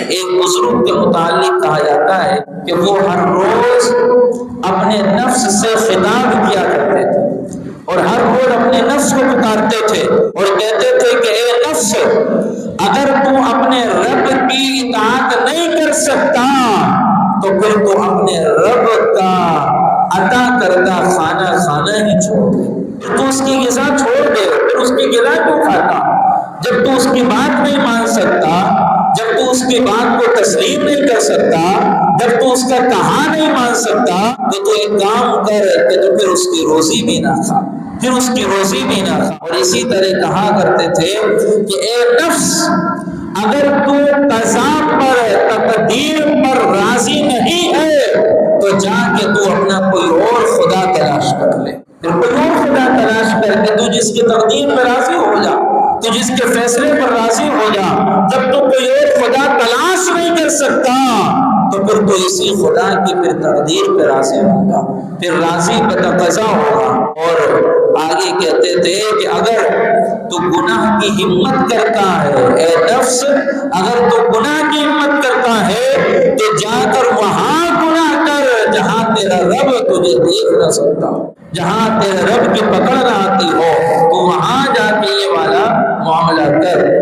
ایک بزرگ کے متعلق کہا جاتا ہے کہ وہ ہر روز اپنے نفس سے خطاب کیا کرتے تھے اور ہر روز اپنے نفس کو پکارتے تھے اور کہتے تھے کہ اے نفس، اگر تو اپنے رب کی اطاعت نہیں کر سکتا تو پھر تو اپنے رب کا عطا کردہ کھانا کھانا ہی چھوڑ دے، پھر تو اس کی غذا چھوڑ دے، پھر اس کی غذا کیوں کھاتا؟ جب تو اس کی بات نہیں مان سکتا، جب تو اس کی بات کو تسلیم نہیں کر سکتا، جب تو اس کا کہا نہیں مان سکتا، تو ایک کام کر کہ تو پھر اس کی روزی بھی نہ کھا، پھر اس کی روزی بھی نہ کھا۔ اور اسی طرح کہا کرتے تھے کہ اے نفس، اگر تو قضا پر، تقدیر پر راضی نہیں ہے تو جا کے تو اپنا کوئی اور خدا تلاش کر لے، پھر کوئی اور خدا تلاش کر کے تو جس کی تقدیر پر راضی ہو جا، تو جس کے فیصلے پر راضی ہو جا۔ جب تو کوئی اور خدا تلاش نہیں کر سکتا تو پھر تو اسی خدا کی پھر تقدیر پہ راضی ہوگا، پھر راضی بتقاضا ہوگا۔ اور آگے کہتے تھے کہ اگر تو گناہ کی ہمت کرتا ہے، اے نفس، اگر تو گناہ کی ہمت کرتا ہے تو جا کر وہاں گناہ کر جہاں تیرا رب تجھے دیکھ نہ سکتا ہو، جہاں تیرے رب کی پکڑ نہ آتی ہو، تو وہاں جا کے یہ والا معاملہ کر۔